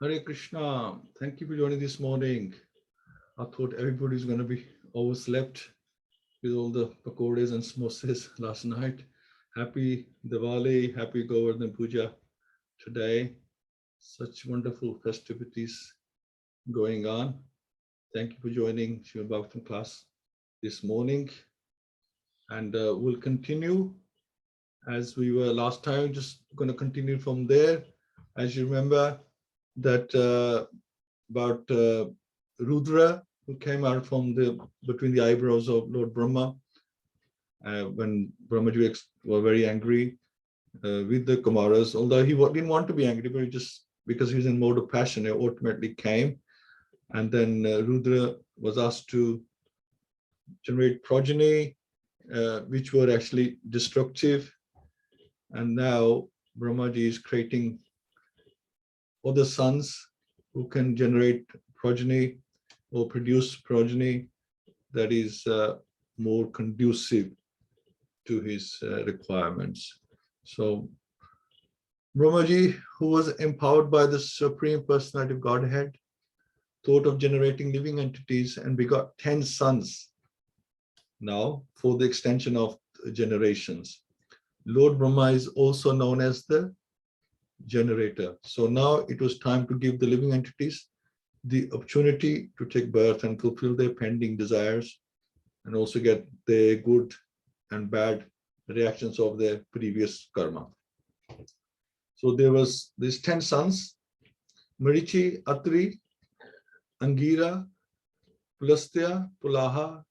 Hare Krishna, thank you for joining this morning. I thought everybody's going to be overslept with all the pakoras and samosas last night. Happy Diwali, happy Govardhan Puja today. Such wonderful festivities going on. Thank you for joining Srimad Bhagavatam class this morning. And we'll continue as we were last time, just going to continue from there. As you remember, that about Rudra, who came out from between the eyebrows of Lord Brahma, when Brahmaji were very angry with the Kumaras, although he didn't want to be angry, but he just, because he was in mode of passion, he ultimately came. And then Rudra was asked to generate progeny, which were actually destructive. And now Brahmaji is creating other sons who can generate progeny or produce progeny that is more conducive to his requirements. So Brahmaji, who was empowered by the Supreme Personality of Godhead, thought of generating living entities and begot 10 sons now for the extension of generations. Lord Brahma is also known as the generator. So now it was time to give the living entities the opportunity to take birth and fulfill their pending desires and also get the good and bad reactions of their previous karma. So there was these 10 sons: Marichi, Atri, Angira, Pulastya, Pulaha,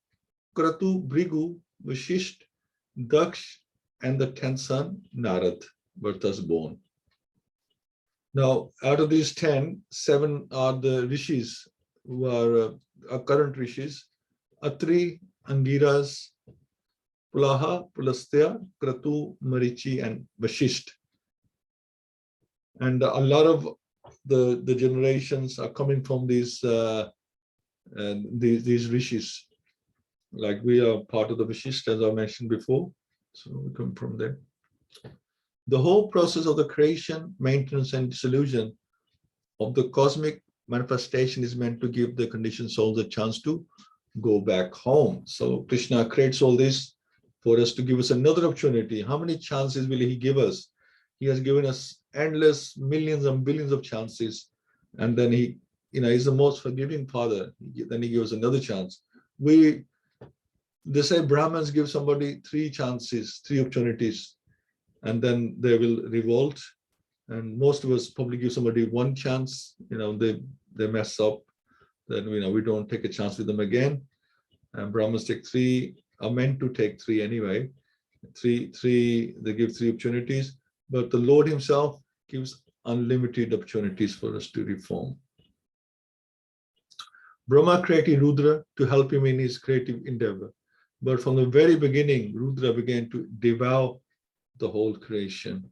Kratu, Brigu, Vashisht, Daksh, and the 10th son, Narad, were thus born. Now, out of these 10, 7 are the rishis who are current rishis: Atri, Angiras, Pulaha, Pulastya, Kratu, Marichi, and Vashisht. And a lot of the generations are coming from these rishis. Like we are part of the Vashisht, as I mentioned before. So we come from there. The whole process of the creation, maintenance, and dissolution of the cosmic manifestation is meant to give the conditioned souls a chance to go back home. So Krishna creates all this for us to give us another opportunity. How many chances will he give us? He has given us endless millions and billions of chances. And then he, he's the most forgiving father. Then he gives another chance. They say Brahmins give somebody 3 chances, 3 opportunities, and then they will revolt. And most of us probably give somebody 1 chance, they mess up, then we don't take a chance with them again. And Brahmins take 3, are meant to take 3 anyway. They give 3 opportunities, but the Lord himself gives unlimited opportunities for us to reform. Brahma created Rudra to help him in his creative endeavor. But from the very beginning, Rudra began to devour the whole creation.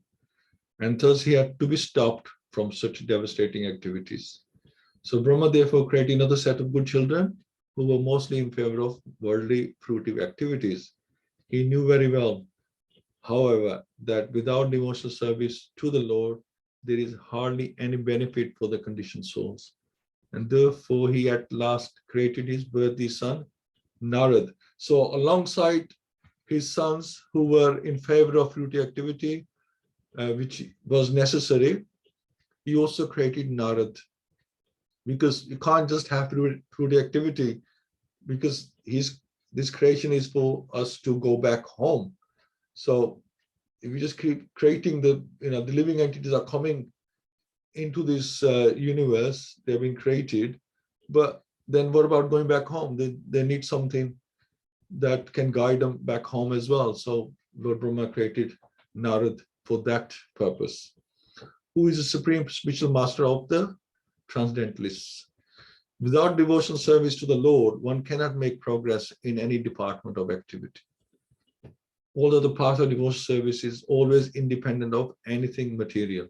And thus he had to be stopped from such devastating activities. So Brahma therefore created another set of good children who were mostly in favor of worldly fruitive activities. He knew very well, however, that without devotional service to the Lord, there is hardly any benefit for the conditioned souls. And therefore he at last created his birthday son, Narad. So alongside his sons who were in favor of fruitive activity, which was necessary, he also created Narad, because you can't just have fruitive activity, because this creation is for us to go back home. So if you just keep creating the living entities are coming into this universe, they've been created, but then what about going back home? They need something that can guide them back home as well. So Lord Brahma created Narad for that purpose, who is the supreme spiritual master of the transcendentalists. Without devotional service to the Lord, one cannot make progress in any department of activity. Although the path of devotional service is always independent of anything material.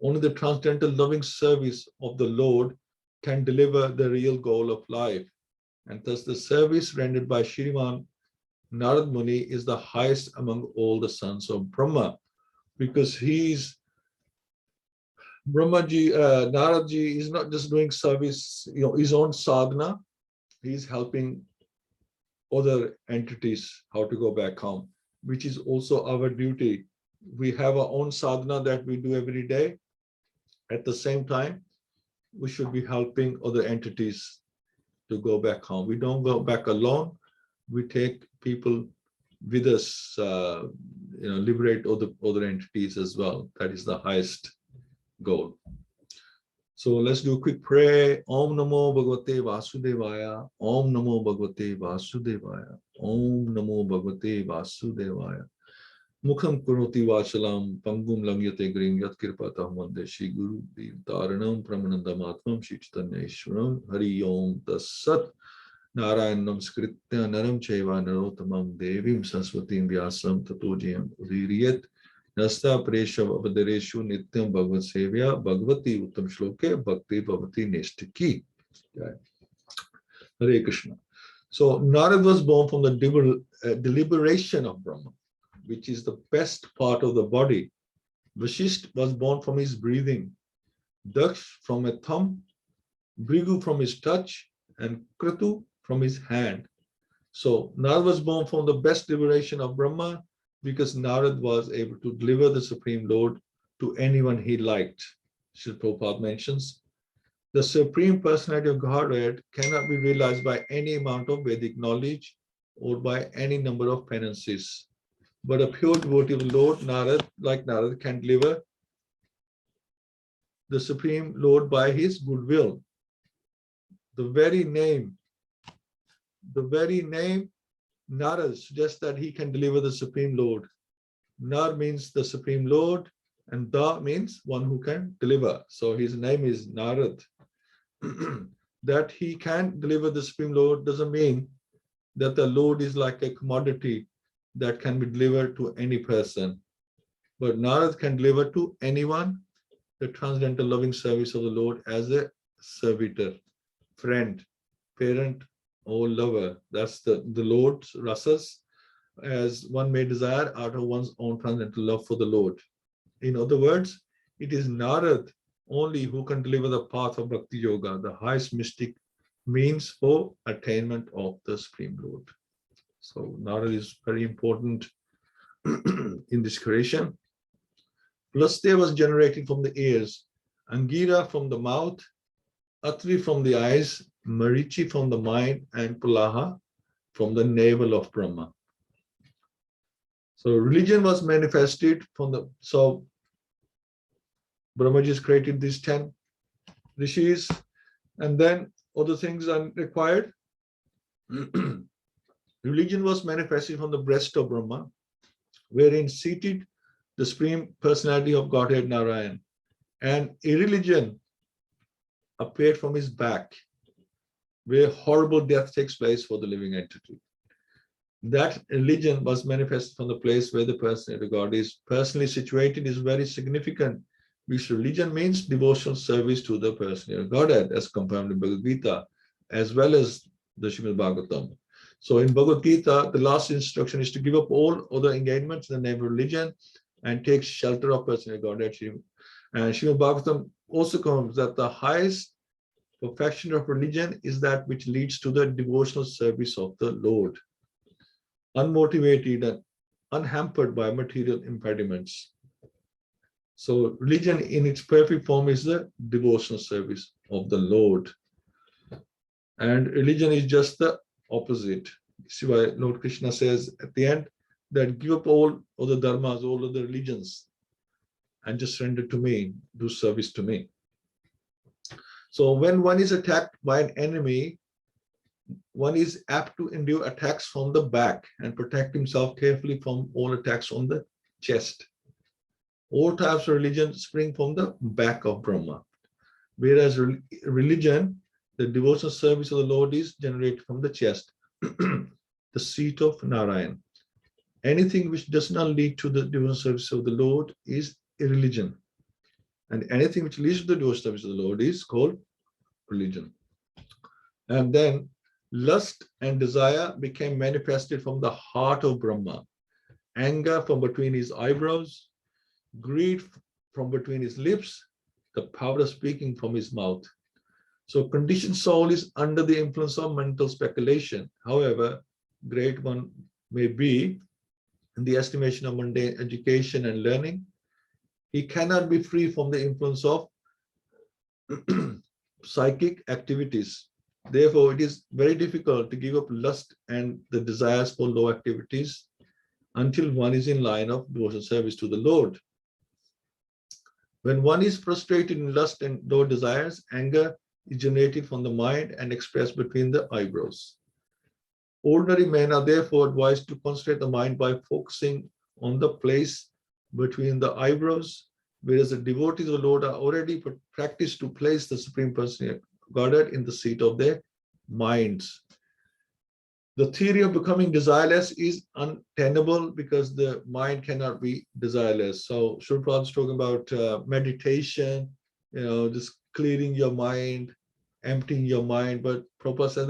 Only the transcendental loving service of the Lord can deliver the real goal of life. And thus the service rendered by Shriman Narad Muni is the highest among all the sons of Brahma, because Narad Ji is not just doing service, his own sadhana, he's helping other entities how to go back home, which is also our duty. We have our own sadhana that we do every day. At the same time, we should be helping other entities to go back home. We don't go back alone. We take people with us, liberate other entities as well. That is the highest goal. So let's do a quick prayer. Om Namo Bhagavate Vasudevaya. Om Namo Bhagavate Vasudevaya. Om Namo Bhagavate Vasudevaya. Mukham Kuroti Vachalam Pangum Langyate Gring Yat Kirpata Mande Shri Guru Dev Taranam Pramanandamatmam Shri Chaitanya Ishwaram Hari Om Tassat Narayan Namaskritya Naram Chaiva Narotamam Devim Saraswatim Vyasam Tato Jayam Udiriyat Nasta Presha Avadareshu Nityam Bhagavad Sevya Bhagavati Uttam Shloke Bhakti Bhavati Neshtiki. Hare Krishna. So Narad was born from the deliberation of Brahma, which is the best part of the body. Vashisht was born from his breathing, Daksh from a thumb, Bhrigu from his touch, and Kratu from his hand. So Narad was born from the best liberation of Brahma, because Narad was able to deliver the Supreme Lord to anyone he liked. Srila Prabhupada mentions, the Supreme Personality of Godhead cannot be realized by any amount of Vedic knowledge or by any number of penances. But a pure devotee of the Lord, Narad, can deliver the Supreme Lord by his goodwill. The very name Narad suggests that he can deliver the Supreme Lord. Nar means the Supreme Lord, and Da means one who can deliver. So his name is Narad. That he can deliver the Supreme Lord doesn't mean that the Lord is like a commodity that can be delivered to any person. But Narad can deliver to anyone the transcendental loving service of the Lord as a servitor, friend, parent, or lover. That's the Lord's rasas, as one may desire out of one's own transcendental love for the Lord. In other words, it is Narad only who can deliver the path of Bhakti Yoga, the highest mystic means for attainment of the Supreme Lord. So Narad is very important in this creation. Plasya was generated from the ears, Angira from the mouth, Atri from the eyes, Marichi from the mind, and Pulaha from the navel of Brahma. So religion was manifested from the, so Brahma just created these 10 rishis, and then other things are required. Religion was manifested from the breast of Brahma, wherein seated the Supreme Personality of Godhead Narayan, and irreligion appeared from his back, where horrible death takes place for the living entity. That religion was manifested from the place where the personality of God is personally situated is very significant, which religion means devotional service to the personality of Godhead, as confirmed in Bhagavad-Gita, as well as the Srimad Bhagavatam. So in Bhagavad-Gita, the last instruction is to give up all other engagements in the name of religion and take shelter of personality of Godhead. And Srimad Bhagavatam also confirms that the highest perfection of religion is that which leads to the devotional service of the Lord, unmotivated and unhampered by material impediments. So religion in its perfect form is the devotional service of the Lord. And religion is just the opposite. See why Lord Krishna says at the end that give up all other dharmas, all other religions, and just surrender to me, do service to me. So when one is attacked by an enemy, one is apt to endure attacks from the back and protect himself carefully from all attacks on the chest. All types of religion spring from the back of Brahma, whereas religion, the devotional service of the Lord, is generated from the chest, the seat of Narayan. Anything which does not lead to the devotional service of the Lord is a religion, and anything which leads to the devotional service of the Lord is called religion. And then lust and desire became manifested from the heart of Brahma, anger from between his eyebrows, greed from between his lips, the power of speaking from his mouth. So conditioned soul is under the influence of mental speculation. However great one may be in the estimation of mundane education and learning, he cannot be free from the influence of psychic activities. Therefore, it is very difficult to give up lust and the desires for low activities until one is in line of devotional service to the Lord. When one is frustrated in lust and low desires, anger is generated from the mind and expressed between the eyebrows. Ordinary men are therefore advised to concentrate the mind by focusing on the place between the eyebrows, whereas the devotees of the Lord are already practiced to place the Supreme Personality of Godhead in the seat of their minds. The theory of becoming desireless is untenable because the mind cannot be desireless. So Srila Prabhupada is talking about meditation, just clearing your mind, emptying your mind. But Prabhupada said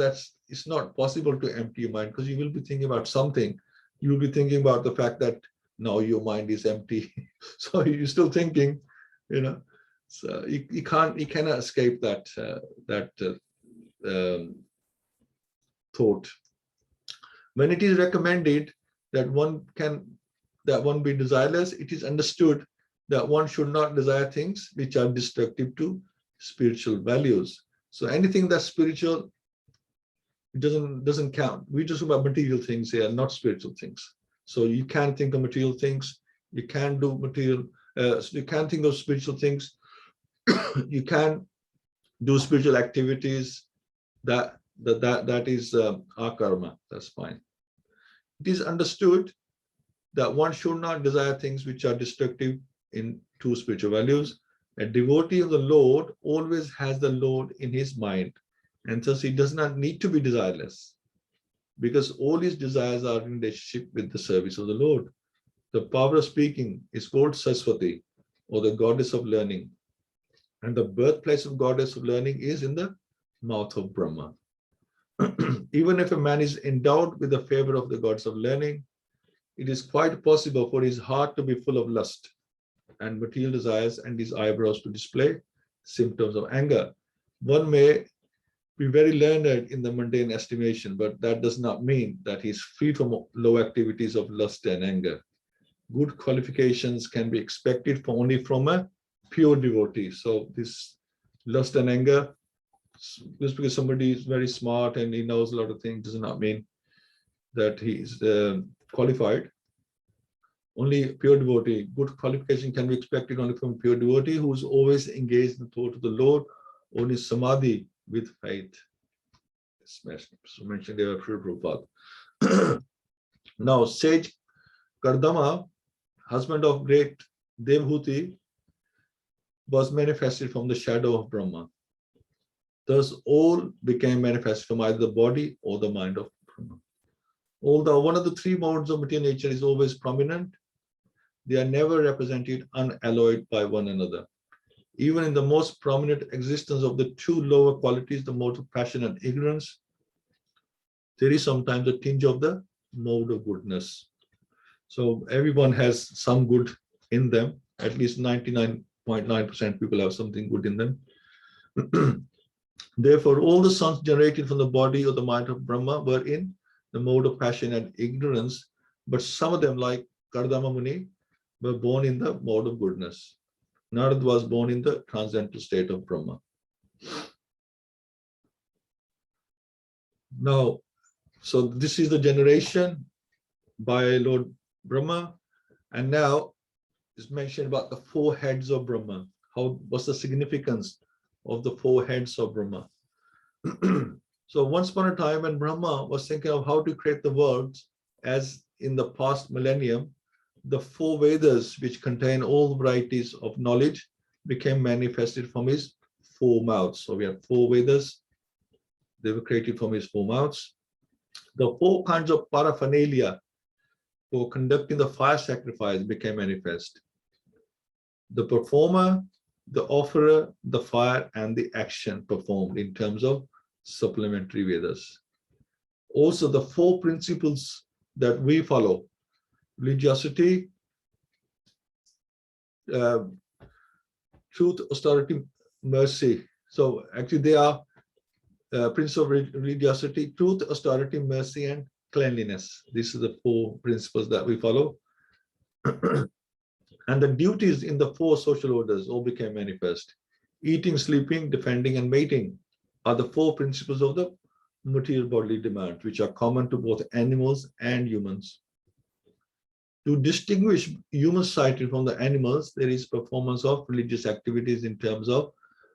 it's not possible to empty your mind because you will be thinking about something. You will be thinking about the fact that now your mind is empty. So you're still thinking, So you cannot escape that thought. When it is recommended that one be desireless, it is understood that one should not desire things which are destructive to spiritual values. So anything that's spiritual, it doesn't count. We just talk about material things here, not spiritual things. So you can't think of material things. You can't do material. You can't think of spiritual things. You can do spiritual activities. That is our karma. That's fine. It is understood that one should not desire things which are destructive to spiritual values. A devotee of the Lord always has the Lord in his mind, and thus he does not need to be desireless, because all his desires are in relationship with the service of the Lord. The power of speaking is called Saraswati, or the goddess of learning, and the birthplace of goddess of learning is in the mouth of Brahma. Even if a man is endowed with the favor of the gods of learning, it is quite possible for his heart to be full of lust and material desires and his eyebrows to display symptoms of anger. One may be very learned in the mundane estimation, but that does not mean that he is free from low activities of lust and anger. Good qualifications can be expected only from a pure devotee. So this lust and anger, just because somebody is very smart and he knows a lot of things, does not mean that he is qualified. Only pure devotee. Good qualification can be expected only from pure devotee who is always engaged in the thought of the Lord, only samadhi with faith. It's mentioned there by Prabhupada. Now, sage Kardama, husband of great Devhuti, was manifested from the shadow of Brahma. Thus, all became manifest from either the body or the mind of Brahma. Although one of the three modes of material nature is always prominent, they are never represented unalloyed by one another. Even in the most prominent existence of the two lower qualities, the mode of passion and ignorance, there is sometimes a tinge of the mode of goodness. So everyone has some good in them. At least 99.9% people have something good in them. Therefore, all the sons generated from the body or the mind of Brahma were in the mode of passion and ignorance, but some of them, like Kardama Muni, were born in the mode of goodness. Narad was born in the transcendental state of Brahma. Now, so this is the generation by Lord Brahma, and now is mentioned about the four heads of Brahma. What's the significance of the four heads of Brahma? So once upon a time when Brahma was thinking of how to create the world, as in the past millennium, the four Vedas, which contain all varieties of knowledge, became manifested from his four mouths. So we have four Vedas. They were created from his four mouths. The four kinds of paraphernalia for conducting the fire sacrifice became manifest. The performer, the offerer, the fire, and the action performed in terms of supplementary Vedas. Also, the four principles that we follow: religiosity, truth, austerity, mercy. So actually they are principles of religiosity: truth, austerity, mercy, and cleanliness. These are the four principles that we follow. And the duties in the four social orders all became manifest. Eating, sleeping, defending, and mating are the four principles of the material bodily demand, which are common to both animals and humans. To distinguish human society from the animals, there is performance of religious activities in terms of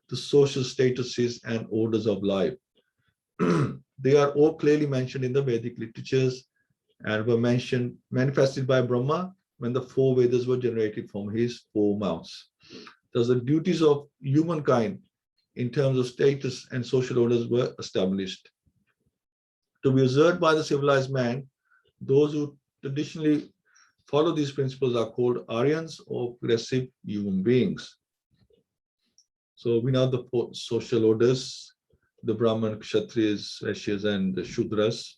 the social statuses and orders of life. They are all clearly mentioned in the Vedic literatures and were manifested by Brahma when the four Vedas were generated from his four mouths. Thus, the duties of humankind in terms of status and social orders were established. To be observed by the civilized man, those who traditionally follow these principles are called Aryans or progressive human beings. So we know the four social orders: the Brahman, Kshatriyas, Vaishyas, and the Shudras.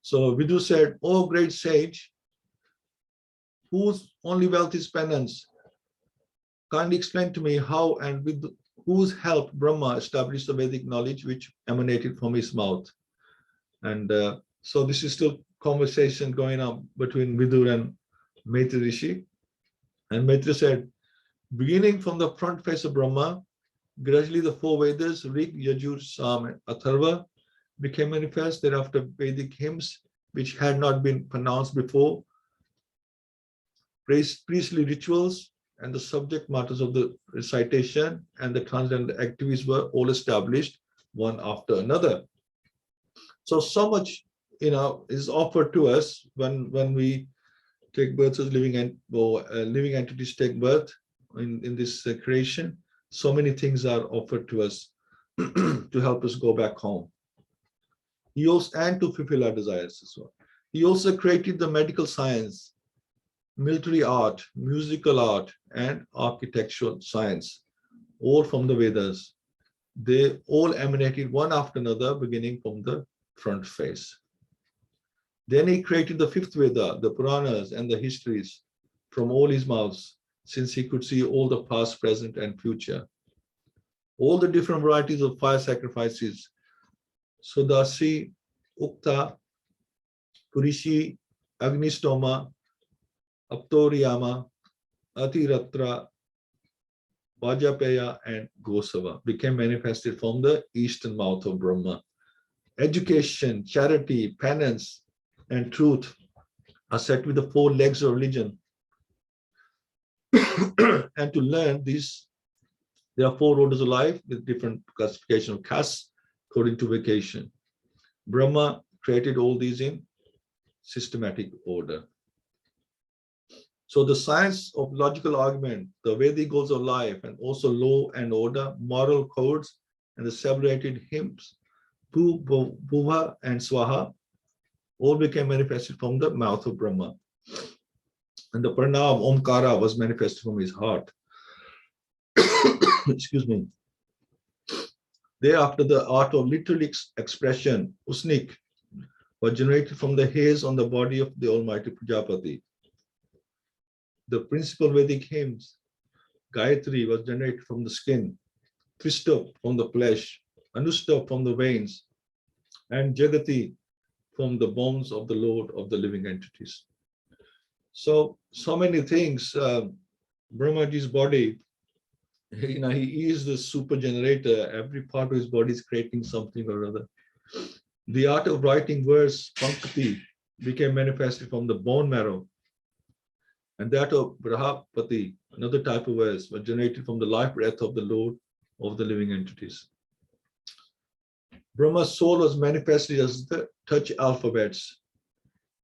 So Vidu said, "O great sage, whose only wealth is penance, kindly explain to me how and with whose help Brahma established the Vedic knowledge which emanated from his mouth." And so this is still conversation going on between Vidur and Maitri Rishi. And Maitri said, beginning from the front face of Brahma, gradually the four Vedas, Rig, Yajur, Sam, and Atharva, became manifest. Thereafter, Vedic hymns, which had not been pronounced before, priestly rituals, and the subject matters of the recitation and the transcendental activities were all established one after another. So much, is offered to us when we take birth as living entities take birth in this creation. So many things are offered to us to help us go back home. And to fulfill our desires as well. He also created the medical science, military art, musical art, and architectural science, all from the Vedas. They all emanated one after another, beginning from the front face. Then he created the fifth Veda, the Puranas, and the histories from all his mouths, since he could see all the past, present, and future. All the different varieties of fire sacrifices, Sudasi, Ukta, Purishi, Agnistoma, Aptoriyama, Atiratra, Vajapeya, and Gosava became manifested from the eastern mouth of Brahma. Education, charity, penance, and truth are set with the four legs of religion. And to learn this, there are four orders of life with different classification of castes according to vocation. Brahma created all these in systematic order. So the science of logical argument, the Vedic goals of life, and also law and order, moral codes, and the celebrated hymns, Bhuva and Swaha, all became manifested from the mouth of Brahma. And the Pranam, Omkara, was manifested from his heart. Excuse me. Thereafter, the art of literal expression, Usnik, was generated from the hairs on the body of the Almighty Prajapati. The principal Vedic hymns, Gayatri, was generated from the skin, Trishta from the flesh, Anushta from the veins, and Jagati from the bones of the Lord of the living entities. So many things. Brahmaji's body, he is the super generator. Every part of his body is creating something or other. The art of writing verse, Pankti, became manifested from the bone marrow. And that of Brahapati, another type of verse, was generated from the life breath of the Lord of the living entities. Brahma's soul was manifested as the touch alphabets,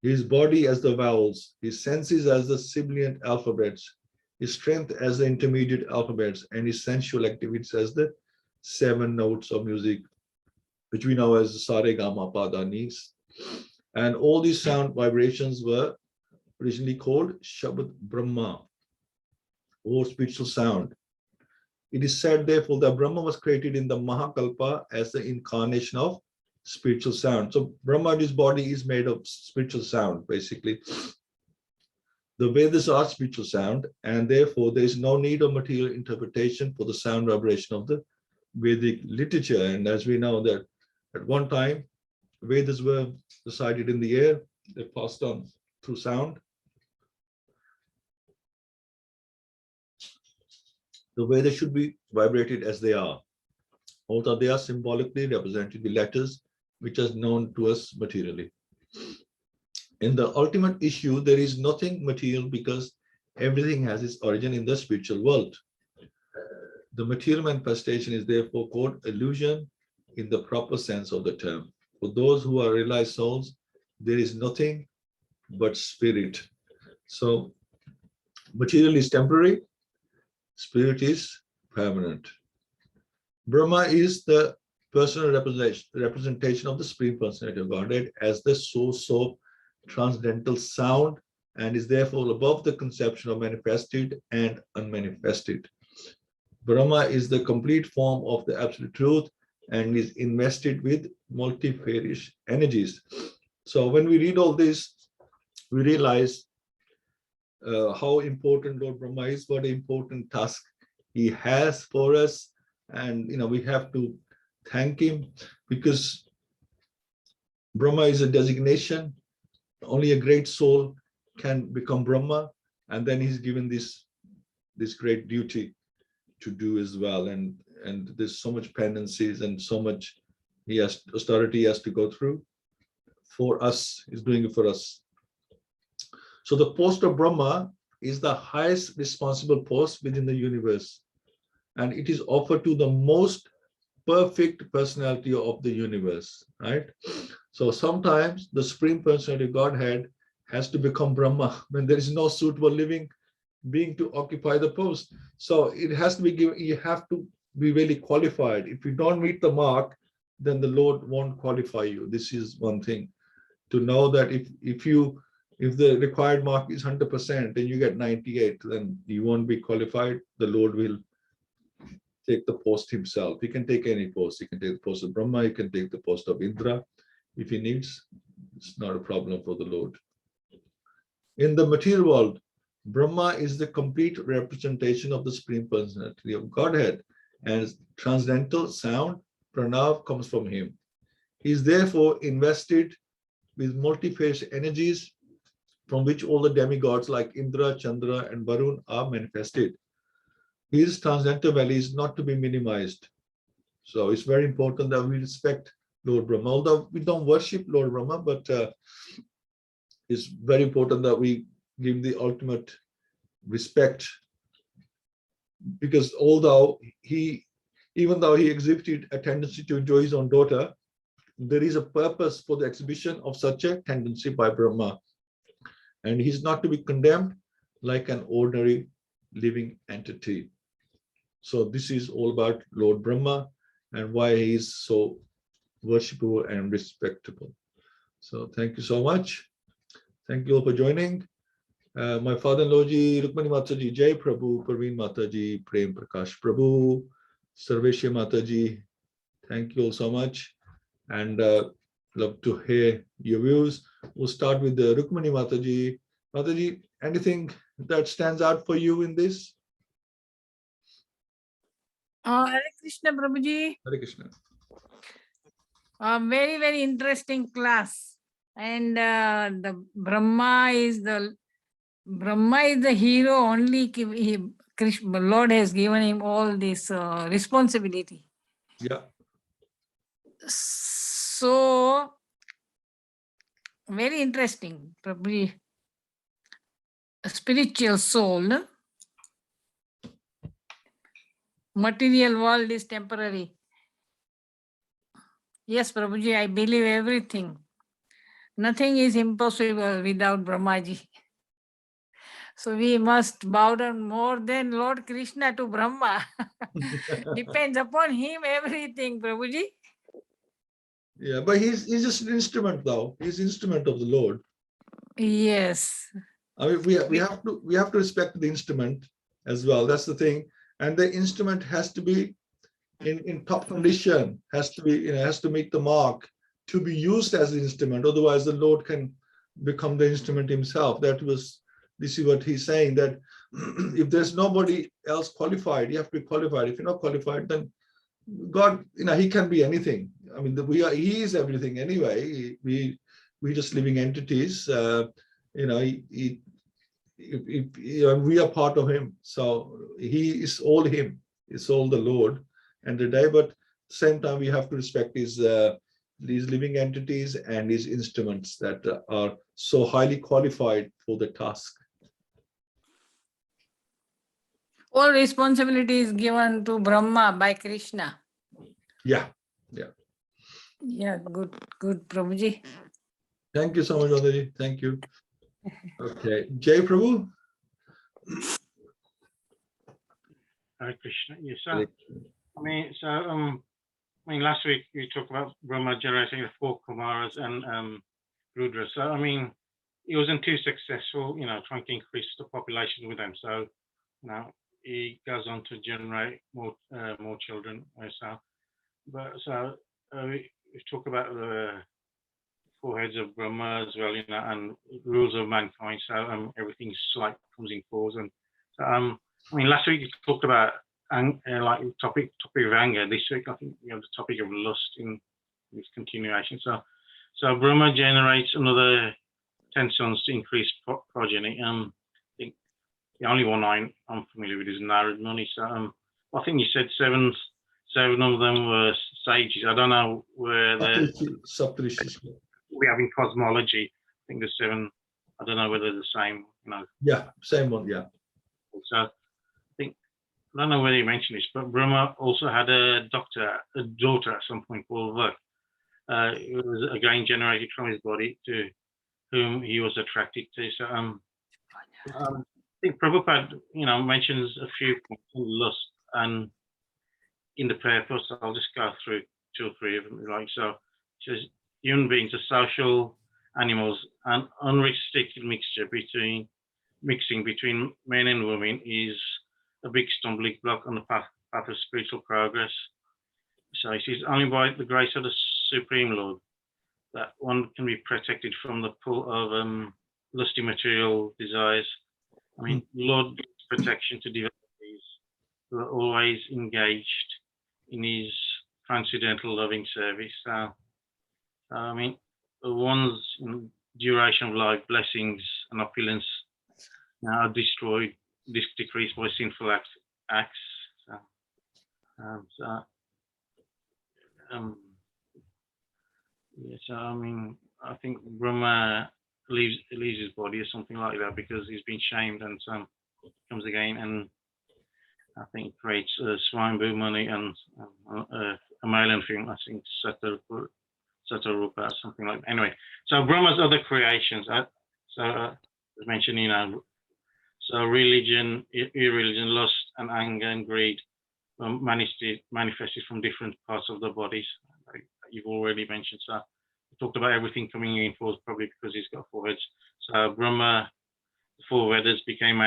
his body as the vowels, his senses as the sibilant alphabets, his strength as the intermediate alphabets, and his sensual activities as the 7 notes of music, which we know as the Sare Gama Pada Nis. And all these sound vibrations were originally called Shabad Brahma, or spiritual sound. It is said, therefore, that Brahma was created in the Mahakalpa as the incarnation of spiritual sound. So Brahmaji's body is made of spiritual sound, basically. The Vedas are spiritual sound, and therefore there is no need of material interpretation for the sound vibration of the Vedic literature. And as we know that at one time, Vedas were recited in the air, they passed on through sound. The Vedas should be vibrated as they are, although they are symbolically represented with letters which are known to us materially. In the ultimate issue, there is nothing material because everything has its origin in the spiritual world. The material manifestation is therefore called illusion in the proper sense of the term. For those who are realized souls, there is nothing but spirit. So material is temporary, spirit is permanent. Brahma is the personal representation of the Supreme Personality of Godhead as the source of transcendental sound, and is therefore above the conception of manifested and unmanifested. Brahma is the complete form of the absolute truth and is invested with multifarious energies. So when we read all this, we realize how important Lord Brahma is, what an important task he has for us. And we have to thank him, because Brahma is a designation. Only a great soul can become Brahma, and then he's given this great duty to do as well. And there's so much penances and so much austerity he has to go through for us. He's doing it for us. So the post of Brahma is the highest responsible post within the universe, and it is offered to the most perfect personality of the universe, right? So sometimes the Supreme Personality of Godhead has to become Brahma when there is no suitable living being to occupy the post. So it has to be given, you have to be really qualified. If you don't meet the mark, then the Lord won't qualify you. This is one thing to know, that if the required mark is 100% and you get 98, then you won't be qualified. The Lord will take the post himself. He can take any post. He can take the post of Brahma. He can take the post of Indra if he needs. It's not a problem for the Lord. In the material world, Brahma is the complete representation of the Supreme Personality of Godhead, and transcendental sound, pranav, comes from him. He is therefore invested with multi-phase energies from which all the demigods like Indra, Chandra, and Varun are manifested. His transcendental value is not to be minimized. So it's very important that we respect Lord Brahma. Although we don't worship Lord Brahma, but it's very important that we give the ultimate respect, because even though he exhibited a tendency to enjoy his own daughter, there is a purpose for the exhibition of such a tendency by Brahma, and he's not to be condemned like an ordinary living entity. So this is all about Lord Brahma and why he is so worshipable and respectable. So thank you so much. Thank you all for joining. My father-in-law ji, Rukmani Mataji, Jai Prabhu, Parveen Mataji, Prem Prakash Prabhu, Sarveshya Mataji, thank you all so much. And love to hear your views. We'll start with the Rukmani Mataji. Mataji, anything that stands out for you in this? Hare Krishna, Prabhuji. Hare Krishna. Very, very interesting class. And the Brahma is the hero. Only Krishna, Lord has given him all this responsibility. Yeah. So very interesting, Prabhuji. A spiritual soul. No? Material world is temporary. Yes, Prabhuji, I believe everything. Nothing is impossible without Brahmaji. So we must bow down more than Lord Krishna to Brahma. Depends upon him everything, Prabhuji. Yeah, but he's just an instrument though. He's instrument of the Lord. Yes. I mean, we have to respect the instrument as well. That's the thing. And the instrument has to be in top condition, has to be, has to meet the mark to be used as the instrument. Otherwise, the Lord can become the instrument himself. This is what he's saying, that if there's nobody else qualified, you have to be qualified. If you're not qualified, then God, he can be anything. I mean, he is everything anyway. We just living entities. We are part of him. So he is all him. It's all the Lord and the day. But at the same time, we have to respect these living entities and his instruments that are so highly qualified for the task. All responsibility is given to Brahma by Krishna. Yeah. Yeah, good, Prabhuji. Thank you so much, Andaji. Thank you. Okay, Jai Prabhu. Hare Krishna. Yes, sir. Last week we talked about Brahma generating the 4 Kumaras and Rudra. So, he wasn't too successful, trying to increase the population with them. So, now he goes on to generate more children. We talk about the 4 heads of Brahma as well, and rules of mankind. So everything comes in 4s. And so, last week you talked about topic of anger. This week I think we have the topic of lust in this continuation. So Brahma generates another 10 sons to increase progeny. I think the only one I'm familiar with is Narad Muni. So I think you said seven of them were sages. I don't know where they're. We have in cosmology, I think there's 7. I don't know whether they're the same. Yeah, same one. Yeah. So I don't know whether you mentioned this, but Brahma also had a daughter at some point called Vak. It was again generated from his body, to whom he was attracted to. So I think Prabhupada, mentions a few points on lust and in the purpose. I'll just go through 2 or 3 of them. So it says human beings are social animals, and unrestricted mixing between men and women is a big stumbling block on the path of spiritual progress. So it is only by the grace of the Supreme Lord that one can be protected from the pull of lusty material desires. Lord's protection to devotees who are always engaged in his transcendental loving service. One's duration of life, blessings and opulence are destroyed, decreased by sinful acts. I think Brahma leaves his body or something like that because he's been shamed, and comes again, and I think creates Swayambhu Muni and a male and female. I think Satarupa, something like that. Anyway, so Brahma's other creations. As mentioned, so religion, irreligion, lust, and anger and greed manifested from different parts of the bodies. Like you've already mentioned, so we talked about everything coming in fours, probably because he's got 4 heads. So Brahma, the 4 Vedas became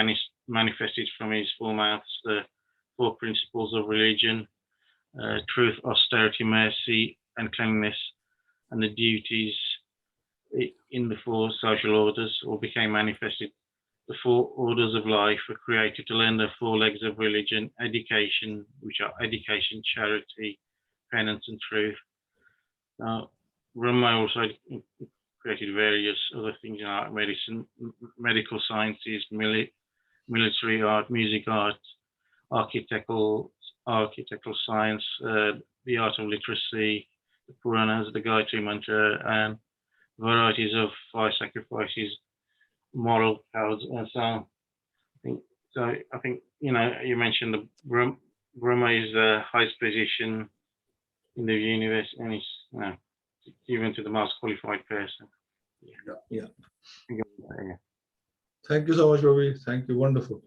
manifested from his 4 mouths, the 4 principles of religion, truth, austerity, mercy, and cleanliness, and the duties in the 4 social orders all became manifested. The 4 orders of life were created to learn the 4 legs of religion, education, which are education, charity, penance, and truth. Brahma also created various other things like medicine, medical sciences, military art, music art, architectural science, the art of literacy, the Puranas, the Gayatri Mantra, and varieties of fire sacrifices, moral codes, and so on. I think you mentioned the Brahma is the highest position in the universe, and it's given to the most qualified person. Yeah. Yeah. Thank you so much, Ravi. Thank you. Wonderful.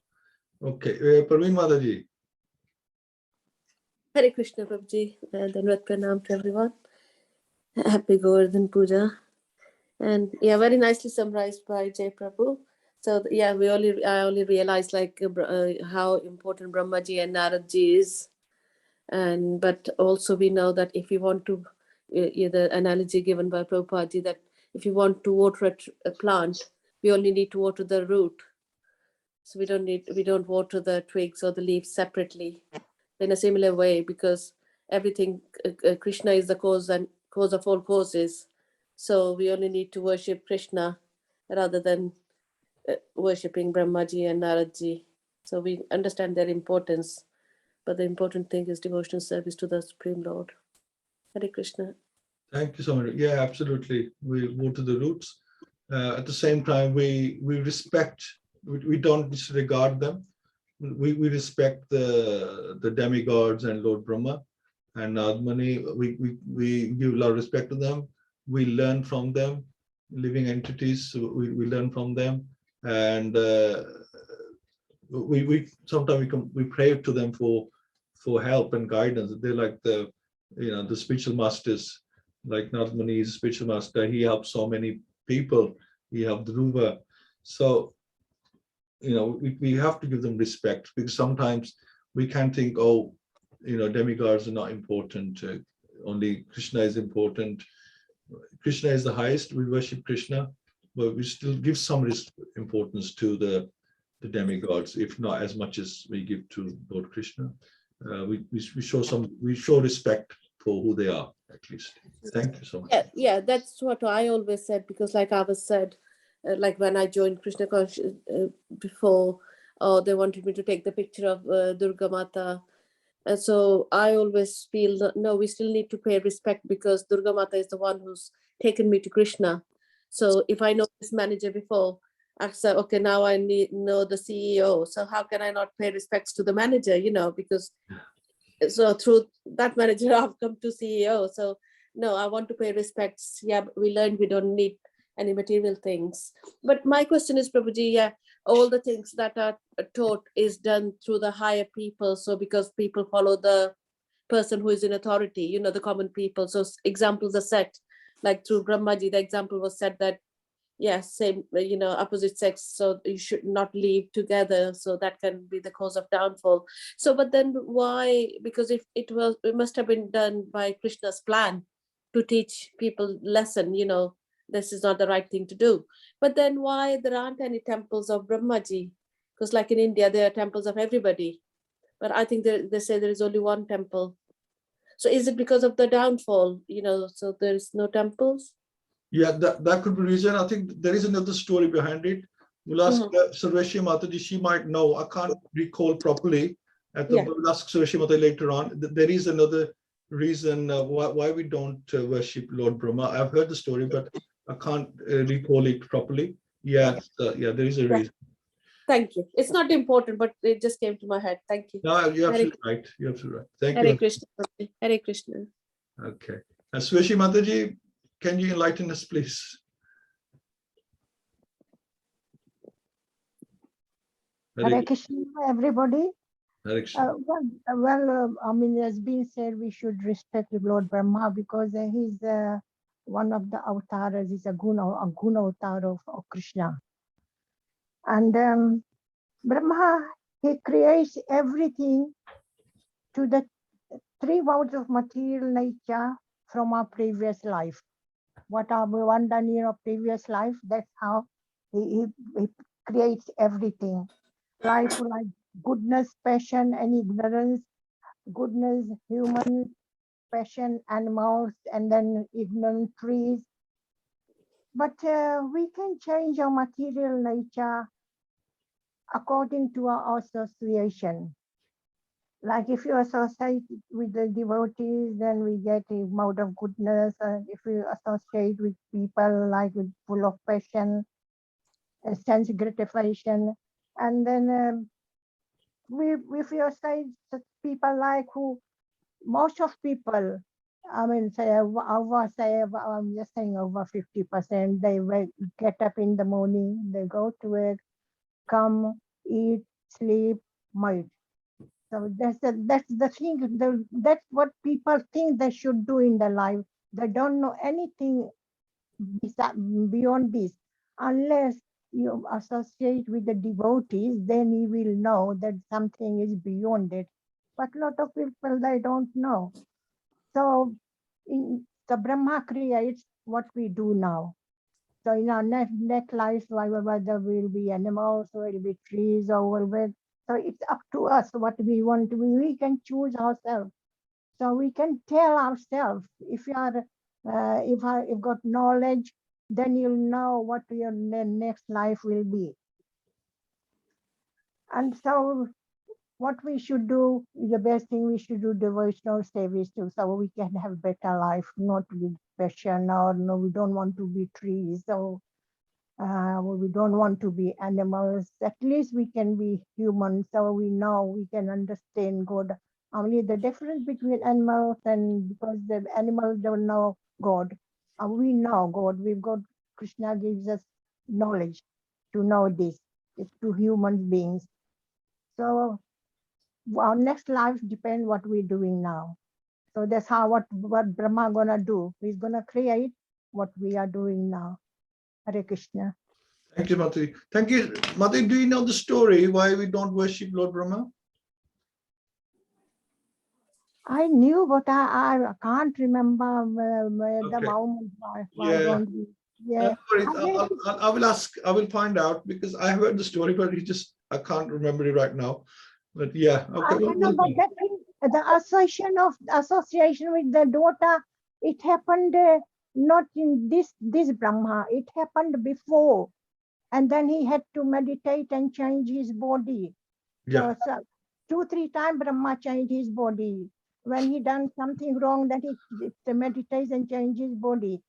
Okay, Parveen Mataji. Hare Krishna, Prabhuji, and Dandavat Pranam to everyone. Happy Govardhan Puja. And yeah, very nicely summarized by Jai Prabhu. So yeah, I only realized like how important Brahmaji and Naradji is. But also we know that if you want to, the analogy given by Prabhupada, that if you want to water a plant, we only need to water the root. So we don't water the twigs or the leaves separately. In a similar way, because everything, Krishna is the cause of all causes. So we only need to worship Krishna rather than worshipping Brahmaji and Naradji. So we understand their importance, but the important thing is devotional service to the Supreme Lord. Hare Krishna. Thank you so much. Yeah, absolutely. We go to the roots. At the same time, we respect, we don't disregard them. We respect the demigods and Lord Brahma and Nadmani. We give a lot of respect to them. We learn from them, living entities. So we learn from them, and we sometimes we pray to them for help and guidance. They're like the spiritual masters. Like Nadmani is a spiritual master. He helps so many people. He helped Dhruva. So we have to give them respect, because sometimes we can think, oh, demigods are not important. Only Krishna is important. Krishna is the highest. We worship Krishna, but we still give some importance to the demigods, if not as much as we give to Lord Krishna. We show respect for who they are, at least. Thank you so much. Yeah, that's what I always said, because like I was said, like when I joined Krishna conscious before, they wanted me to take the picture of Durga Mata. And so I always feel that, no, we still need to pay respect, because Durga Mata is the one who's taken me to Krishna. So if I know this manager before, I say, okay, now I know the CEO. So how can I not pay respects to the manager, because so through that manager, I've come to CEO. So no, I want to pay respects. Yeah, we learned we don't need any material things. But my question is, Prabhuji, yeah, all the things that are taught is done through the higher people. So because people follow the person who is in authority, the common people. So examples are set, like through Brahmaji, the example was set that, same, opposite sex, so you should not live together. So that can be the cause of downfall. So, but then why? Because if it must have been done by Krishna's plan to teach people lesson, this is not the right thing to do. But then why there aren't any temples of Brahmaji? Because like in India, there are temples of everybody. But I think they say there is only one temple. So is it because of the downfall, so there's no temples? Yeah, that could be reason. I think there is another story behind it. We'll ask Sarveshi Mataji, she might know. I can't recall properly. We'll ask Sarveshi Mataji later on. There is another reason why we don't worship Lord Brahma. I've heard the story, but I can't recall it properly. There is a reason. Thank you. It's not important, but it just came to my head. Thank you. No, you're absolutely right. You're absolutely right. Thank Hare you. Krishna. Hare Krishna. Okay. Sarveshi Mataji, can you enlighten us, please? Hare Krishna, everybody. Hare Krishna. I mean, as been said, we should respect the Lord Brahma because he's one of the avatars. He's a guna avatar of Krishna. And Brahma, he creates everything to the three modes of material nature from our previous life. What are we one done in our previous life? That's how he creates everything. Like goodness, passion, and ignorance. Goodness, human, passion, animals, and then ignorant trees. But we can change our material nature according to our association. Like if you associate with the devotees, then we get a mode of goodness. If you associate with people like full of passion, sense gratification, and then if you associate people like who most of people, I mean, I'm just saying over 50%, they get up in the morning, they go to work, come, eat, sleep, meet. So that's the thing. That's what people think they should do in their life. They don't know anything beyond this. Unless you associate with the devotees, then you will know that something is beyond it. But a lot of people, they don't know. So the Brahma creates what we do now. So in our next life, whether we'll be animals or it'll be trees or whatever. So it's up to us what we want to be. We can choose ourselves. So we can tell ourselves if you are, if you've got knowledge, then you'll know what your next life will be. And so what we should do, the best thing we should do devotional service too, so we can have better life, not with passion or no, we don't want to be trees. So we don't want to be animals. At least we can be human, so we know we can understand God. Only the difference between animals and because the animals don't know God, we know God. We've got Krishna gives us knowledge to know this. It's to human beings. So our next life depends what we're doing now. So that's how what Brahma gonna do. He's gonna create what we are doing now. Hare Krishna. Thank you, Mataji. Thank you. Mataji, do you know the story why we don't worship Lord Brahma? I knew, but I can't remember the Okay. moment. Yeah. Yeah. I will ask, I will find out because I heard the story, but I can't remember it right now. But yeah, okay. I know, but that thing, the association with the daughter, it happened not in this Brahma. It happened before, and then he had to meditate and change his body. Yeah. So 2-3 times Brahma changed his body. When he done something wrong, then he meditates and change his body.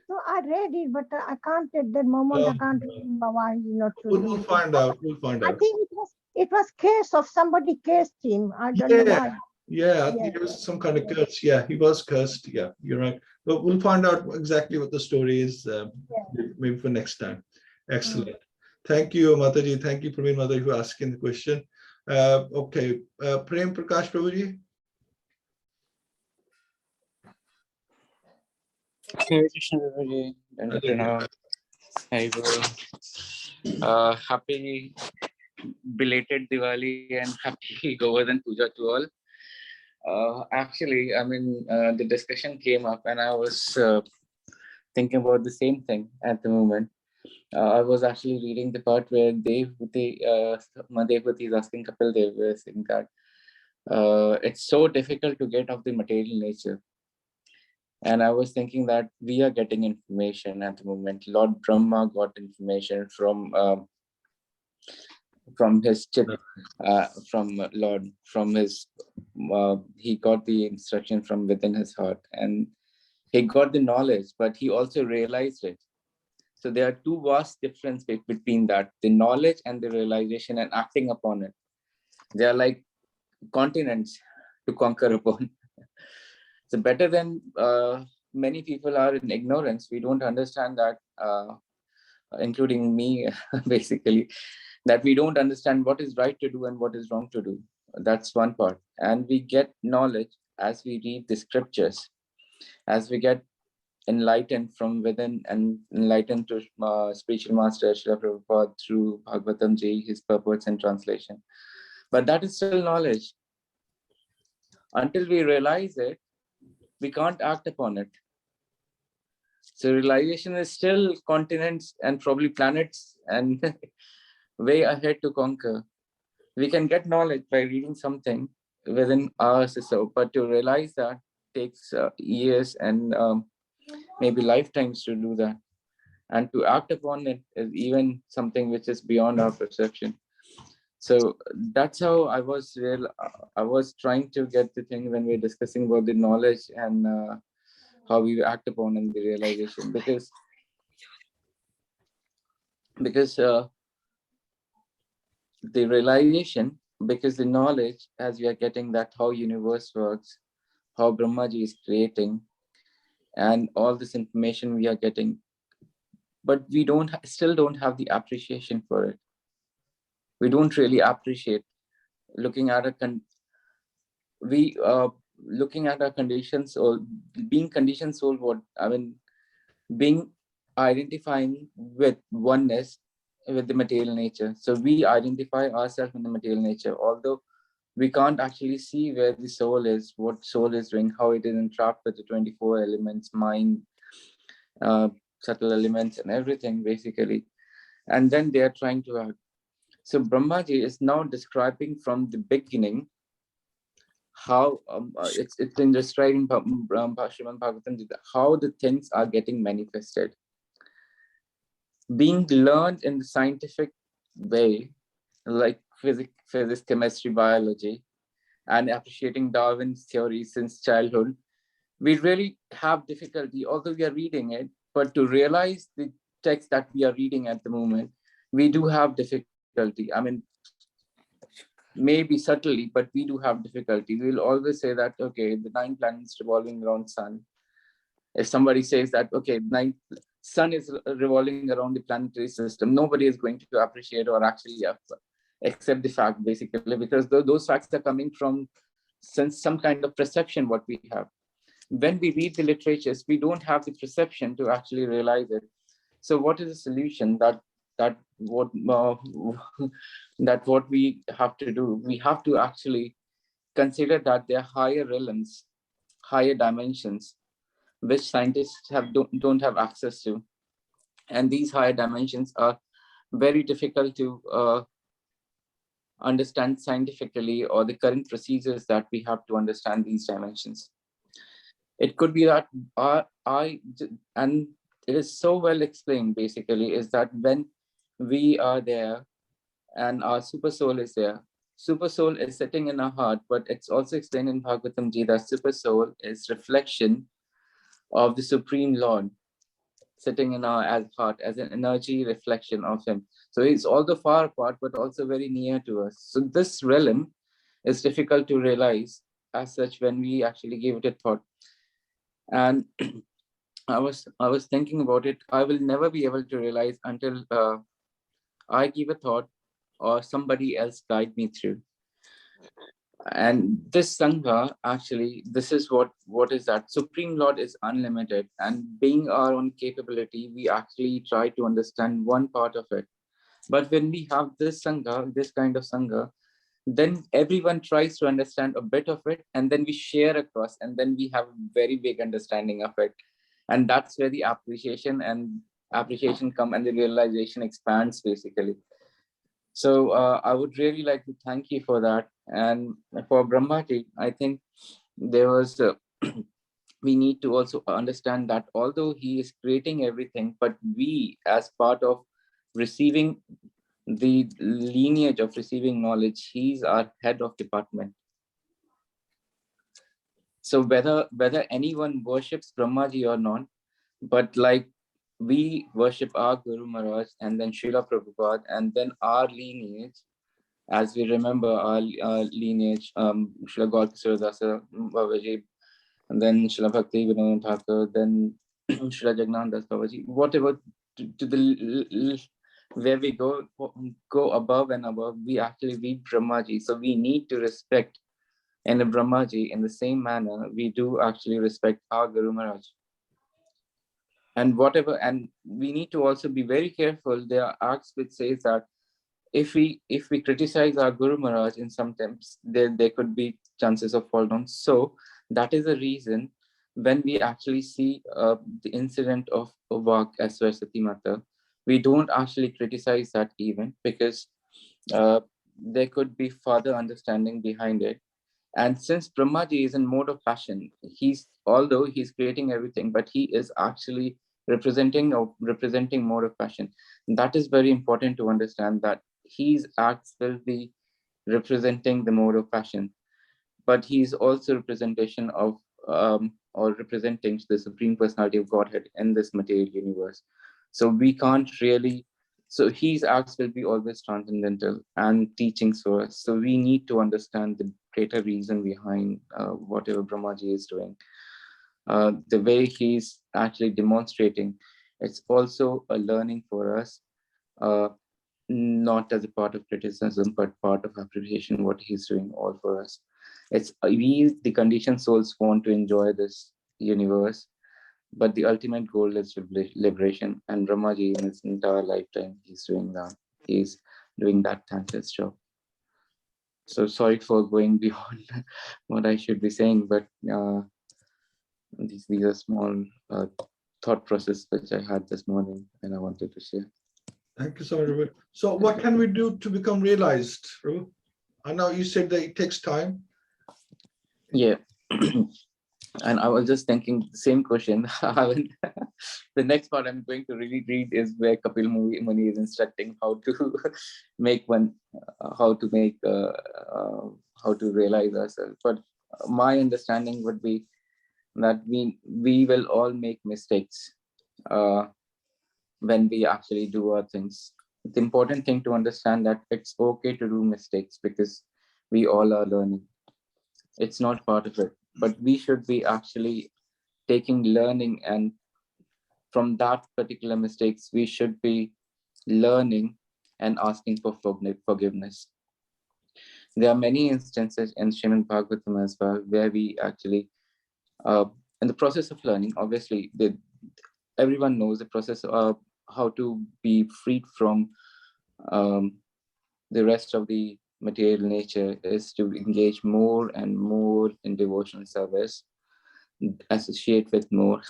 So I read it, but I can't at that moment. I can't remember why he's not to do We'll it. find out. We'll find I out. think it was case of somebody cursed him. I don't know why. Yeah, I think it was some kind of curse. Yeah, he was cursed. Yeah, you're right. But we'll find out exactly what the story is maybe for next time. Excellent. Thank you, Mataji. Thank you, Praveen Mataji, for asking the question. Okay, Prem Prakash Prabhuji. Hare Krishna, Prabhuji. Happy belated Diwali and happy Govardhan Puja to all. Actually, I mean, the discussion came up and I was thinking about the same thing at the moment. I was actually reading the part where Devpati is asking Kapil Dev, saying that it's so difficult to get off the material nature. And I was thinking that we are getting information at the moment. Lord Brahma got information from his chit, he got the instruction from within his heart, and he got the knowledge, but he also realized it. So there are two vast differences between that, the knowledge and the realization and acting upon it. They are like continents to conquer upon. So better than many people are in ignorance, we don't understand that, including me, basically, that we don't understand what is right to do and what is wrong to do. That's one part. And we get knowledge as we read the scriptures, as we get enlightened from within and enlightened to spiritual master Srila Prabhupada through Bhagavatam Ji, his purports and translation. But that is still knowledge. Until we realize it, we can't act upon it. So realization is still continents and probably planets and way ahead to conquer. We can get knowledge by reading something within us, so, but to realize that takes years and maybe lifetimes to do that. And to act upon it is even something which is beyond our perception. So that's how I was trying to get the thing when we're discussing about the knowledge and how we act upon in the realization, because the realization, because the knowledge, as we are getting that how universe works, how Brahmaji is creating, and all this information we are getting, but we still don't have the appreciation for it. We don't really appreciate looking at looking at our conditions, or being conditioned soul. What I mean, being identifying with oneness with the material nature. So we identify ourselves in the material nature, although we can't actually see where the soul is, what soul is doing, how it is entrapped with the 24 elements, mind, subtle elements and everything basically. And then they are trying to act. So Brahmaji is now describing from the beginning how it's been describing Srimad Bhagavatam Gita, how the things are getting manifested, being learned in the scientific way, like physics, chemistry, biology, and appreciating Darwin's theory since childhood. We really have difficulty, although we are reading it, but to realize the text that we are reading at the moment, we do have difficulty. I mean, maybe subtly, but we do have difficulty. We'll always say that, okay, the 9 planets revolving around sun. If somebody says that, okay, sun is revolving around the planetary system, nobody is going to appreciate or actually accept the fact, basically, because those facts are coming from some kind of perception what we have. When we read the literatures, we don't have the perception to actually realize it. So what is the solution? That what we have to do? We have to actually consider that there are higher realms, higher dimensions, which scientists don't have access to. And these higher dimensions are very difficult to understand scientifically, or the current procedures that we have to understand these dimensions. It could be that and it is so well explained basically, is that when we are there and our super soul is there, super soul is sitting in our heart, but it's also explained in Bhagavatam Gita that super soul is reflection of the Supreme Lord sitting in our heart as an energy reflection of him. So it's although far apart, but also very near to us. So this realm is difficult to realize as such when we actually give it a thought. And I was thinking about it. I will never be able to realize until I give a thought or somebody else guide me through. And this Sangha, actually, this is what is that? Supreme Lord is unlimited, and being our own capability, we actually try to understand one part of it. But when we have this Sangha, this kind of Sangha, then everyone tries to understand a bit of it, and then we share across, and then we have a very big understanding of it. And that's where the appreciation come, and the realization expands basically. So I would really like to thank you for that. And for Brahmaji, I think there was, we need to also understand that although he is creating everything, but we as part of receiving the lineage of receiving knowledge, he's our head of department. So whether anyone worships Brahmaji or not, but like we worship our Guru Maharaj and then Srila Prabhupada and then our lineage, as we remember our lineage, Srila Gaurkishora Dasa Babaji, and then Srila Bhakti Vinod Thakur, then Srila Jagannath Das Babaji, whatever to the where we go above and above, we actually read Brahmaji. So we need to respect in a Brahmaji in the same manner we do actually respect our Guru Maharaj. And we need to also be very careful. There are acts which says that if we criticize our Guru Maharaj in some times, there could be chances of fall down. So that is the reason when we actually see the incident of Vak as Saraswati Mata, we don't actually criticize that event because there could be further understanding behind it. And since Brahmaji is in mode of passion, although he's creating everything, but he is actually representing mode of passion. That is very important to understand, that his acts will be representing the mode of passion, but he is also representation of or representing the Supreme Personality of Godhead in this material universe. So we can't really, so his acts will be always transcendental and teachings for us. So we need to understand the greater reason behind whatever Brahmaji is doing. The way he's actually demonstrating, it's also a learning for us, not as a part of criticism, but part of appreciation, what he's doing all for us. It's we, the conditioned souls, want to enjoy this universe, but the ultimate goal is liberation. And Brahmaji, in his entire lifetime, he's doing that. He's doing that thankless job. So sorry for going beyond what I should be saying, but these are small thought process which I had this morning and I wanted to share. Thank you so much, Robert. So what can we do to become realized, Robert? I know you said that it takes time. Yeah. And I was just thinking the same question. The next part I'm going to really read is where Kapil Muni is instructing how to make how to realize ourselves. But my understanding would be that we will all make mistakes when we actually do our things. The important thing to understand that it's okay to do mistakes because we all are learning. It's not part of it, but we should be actually taking learning, and from that particular mistakes, we should be learning and asking for forgiveness. There are many instances in Srimad Bhagavatam as well, where we actually, in the process of learning, obviously, everyone knows the process of how to be freed from the rest of the material nature is to engage more and more in devotional service, associate with more,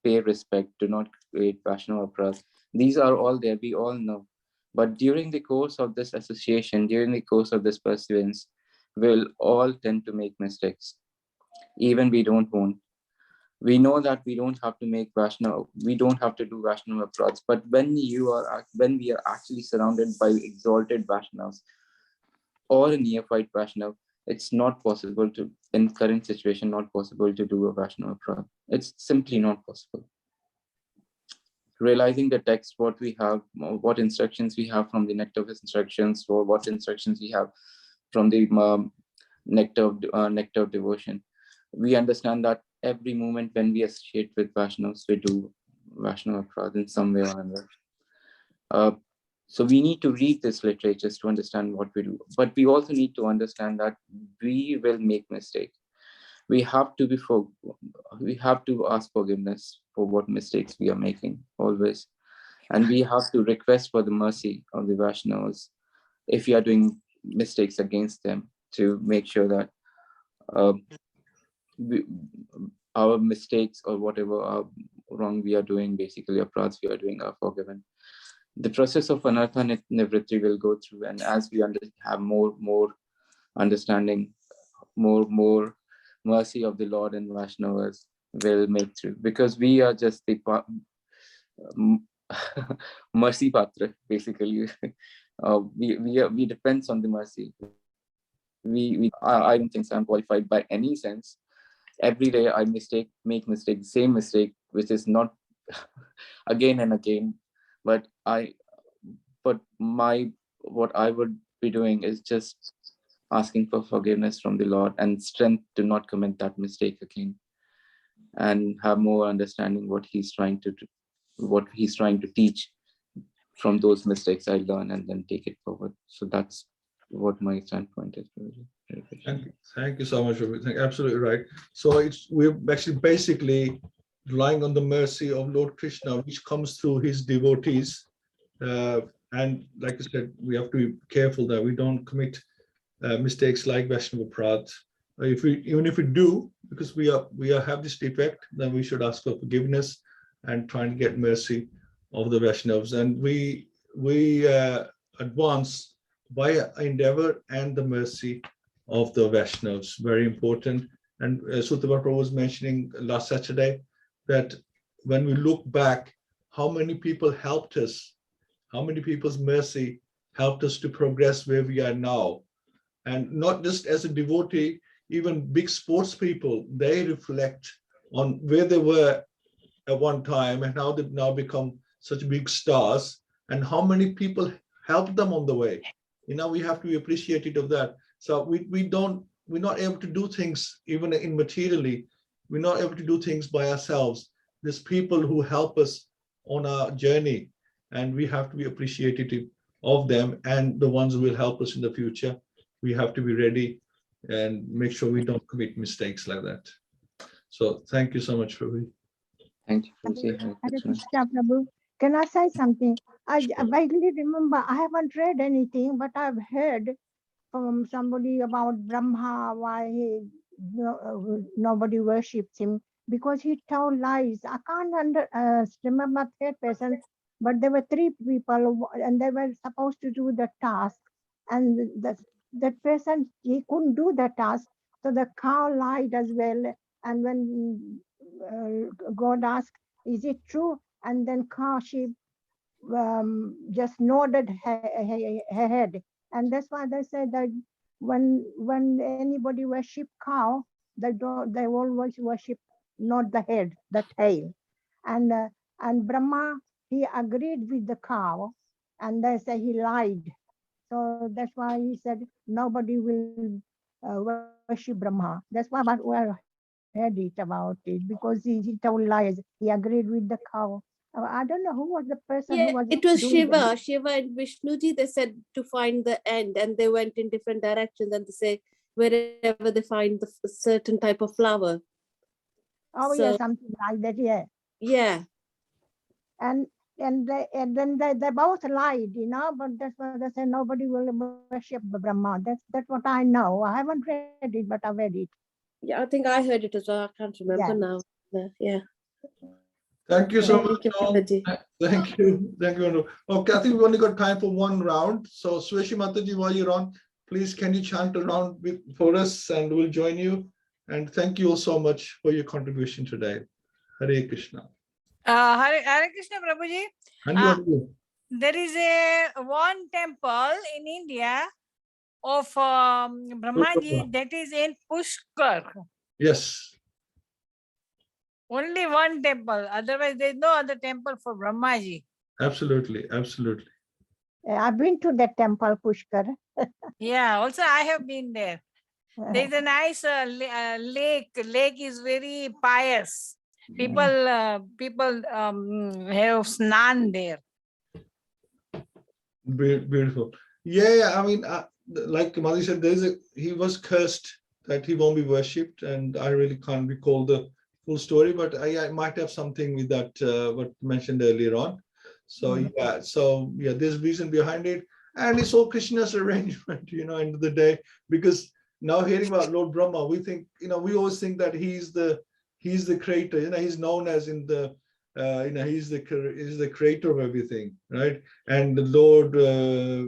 pay respect, do not create Vaishnava Aparadh. These are all there, we all know. But during the course of this association, during the course of this pursuance, we'll all tend to make mistakes. Even we don't want. We know that we don't have to make Vaishnava, we don't have to do Vaishnava Aparadhs, but when we are actually surrounded by exalted Vaishnavas or a neophyte Vaishnava, it's not possible to, in current situation, not possible to do a Vaishnava Aparadh. It's simply not possible. Realizing the text, what we have, what instructions we have from the nectar of instructions, or what instructions we have from the nectar of devotion, we understand that every moment when we associate with Vaishnavas, we do Vaishnava Aparadh in some way or another. So we need to read this literatures to understand what we do. But we also need to understand that we will make mistakes. We have to ask forgiveness for what mistakes we are making always. And we have to request for the mercy of the Vaishnavas if we are doing mistakes against them, to make sure that our mistakes or whatever are wrong we are doing, basically aparadhs we are doing, are forgiven. The process of anartha nivritti will go through, and as we have more understanding, more mercy of the Lord and Vaishnavas will make through, because we are just the mercy patra, basically. We depends on the mercy. I don't think I'm qualified by any sense. Every day I make mistake, same mistake, which is not again and again. But what I would be doing is just asking for forgiveness from the Lord and strength to not commit that mistake again, and have more understanding what He's trying to do, what He's trying to teach. from those mistakes I learn and then take it forward. So that's what my standpoint is. Thank you so much for everything. Absolutely right. So we're actually basically relying on the mercy of Lord Krishna, which comes through his devotees. And like I said, we have to be careful that we don't commit mistakes like Vaishnava Prad. Even if we do, because we have this defect, then we should ask for forgiveness and try and get mercy of the Vaishnavas. And we advance by endeavor and the mercy of the Vaishnavas. Very important. And Sutta Prabhu was mentioning last Saturday that when we look back, how many people helped us, how many people's mercy helped us to progress where we are now. And not just as a devotee, even big sports people, they reflect on where they were at one time and how they've now become such big stars and how many people helped them on the way. We have to be appreciative of that. So we're not able to do things even in materially. We're not able to do things by ourselves. There's people who help us on our journey, and we have to be appreciative of them and the ones who will help us in the future. We have to be ready and make sure we don't commit mistakes like that. So thank you so much, Prabhu. Thank you. Hare Krishna, Prabhu. Can I say something? I vaguely remember, I haven't read anything, but I've heard from somebody about Brahma, why nobody worships him, because he told lies. I can't remember third person, but there were three people and they were supposed to do the task. And that person, he couldn't do the task. So the cow lied as well. And when God asked, is it true? And then cow, she just nodded her head. And that's why they said that when anybody worship cow, they always worship not the head, the tail. And Brahma, he agreed with the cow, and they say he lied. So that's why he said nobody will worship Brahma. That's why we heard it about it, because he told lies. He agreed with the cow. I don't know who was the person who Yeah, was it was doing the- Shiva and Vishnuji. They said to find the end, and they went in different directions, and they say wherever they find the certain type of flower. Oh yeah, So- something like that. Yeah, Yeah, and then they both lied, But that's why they say nobody will worship Brahma. That's what I know. I haven't read it, but I read it. yeah, I think I heard it as well. I can't remember Yeah. now. Yeah. Thank you so Thank much. you, Tom. Prabhuji. Thank you. Thank you. Anu. Okay, I think we've only got time for one round. So Sweshi Mataji, while you're on, please can you chant a round for us and we'll join you. And thank you all so much for your contribution today. Hare Krishna. Hare Krishna, Prabhuji. And you want to There is one temple in India of Brahmaji that is in Pushkar. Yes, Only one temple. Otherwise, there is no other temple for Brahmaji. absolutely. Absolutely. I've been to that temple, Pushkar. Yeah, also I have been there. There is a nice lake. Lake is very pious. People have snan there. Beautiful. Yeah, I mean, like Madhi said, he was cursed that he won't be worshipped, and I really can't recall the full story, but I might have something with that what mentioned earlier on. So yeah, there's reason behind it, and it's all Krishna's arrangement, end of the day. Because now hearing about Lord Brahma, we think, we always think that he's the creator. He's known as in the he's the creator of everything, right? And the Lord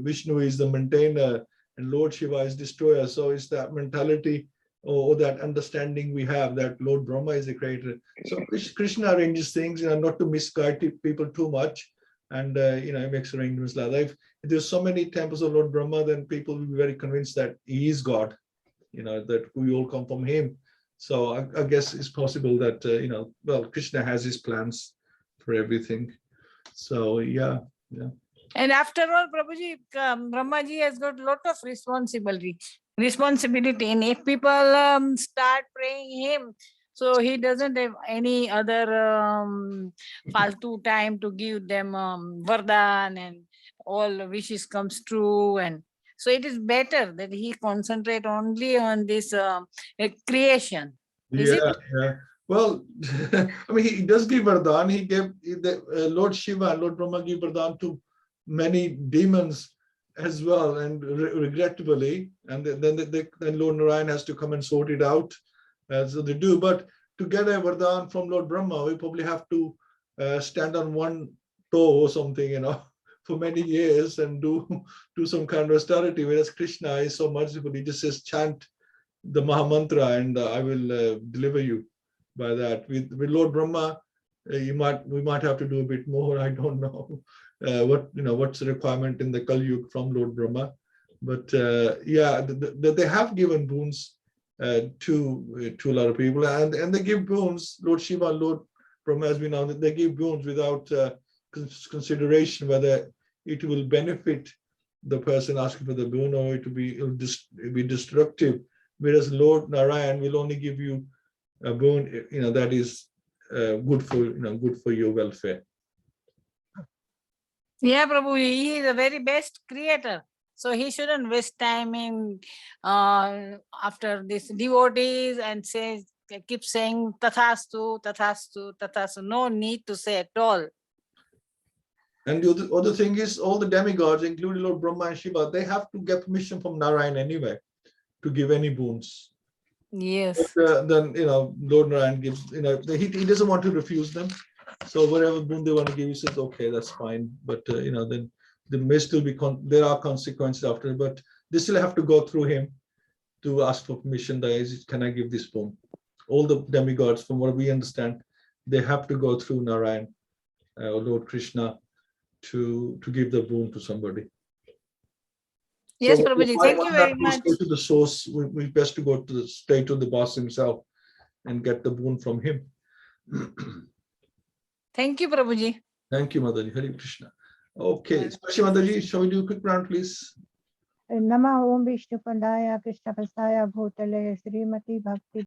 Vishnu is the maintainer, and Lord Shiva is destroyer. So it's that mentality or that understanding we have that Lord Brahma is the creator. So Krishna arranges things, not to misguide people too much, and he makes arrangements like that. If there's so many temples of Lord Brahma, then people will be very convinced that he is God, that we all come from him. So I guess it's possible that Krishna has his plans for everything. So yeah. And after all, Prabhuji, Brahmaji has got a lot of responsibility. And if people start praying him, So he doesn't have any other faltu time to give them vardhan and all wishes comes true. And so it is better that he concentrate only on this creation. Is Yeah, it? yeah. Well, I mean, he does give Vardhan. He gave Lord Shiva and Lord Brahma give Vardhan to many demons as well, and regrettably, and then Lord Narayan has to come and sort it out. So they do. But to get a Vardhan from Lord Brahma, we probably have to stand on one toe or something, for many years and do some kind of austerity. Whereas Krishna is so merciful; he just says, chant the Mahamantra, and I will deliver you by that. With Lord Brahma, we might have to do a bit more. I don't know what's the requirement in the Kali Yuga from Lord Brahma, but yeah, they have given boons to a lot of people, and they give boons. Lord Shiva, Lord Brahma, as we know, they give boons without consideration whether it will benefit the person asking for the boon or it will be destructive. Whereas Lord Narayan will only give you a boon, that is good for your welfare. Yeah, Prabhu, he is the very best creator. So he shouldn't waste time in after this devotees and keep saying tathastu, tathastu, tathastu. No need to say at all. And the other thing is, all the demigods, including Lord Brahma and Shiva, they have to get permission from Narayan anyway to give any boons. Yes. But, then Lord Narayan gives. He doesn't want to refuse them. So whatever boon they want to give, he says, okay, that's fine. But then there may still be there are consequences after, but they still have to go through him to ask for permission. Can I give this boon? All the demigods, from what we understand, they have to go through Narayan or Lord Krishna to give the boon to somebody. Yes, So Prabhuji, thank you very much. Go to the source. We best to go straight to the boss himself and get the boon from him. Thank you, Prabhuji. Thank you, Mataji. Hare Krishna. Okay, Spashi Mataji, shall we do a quick round, please? Nama Om Vishnu Pandaya Krishna Prasaya Bhutale Srimati Bhakti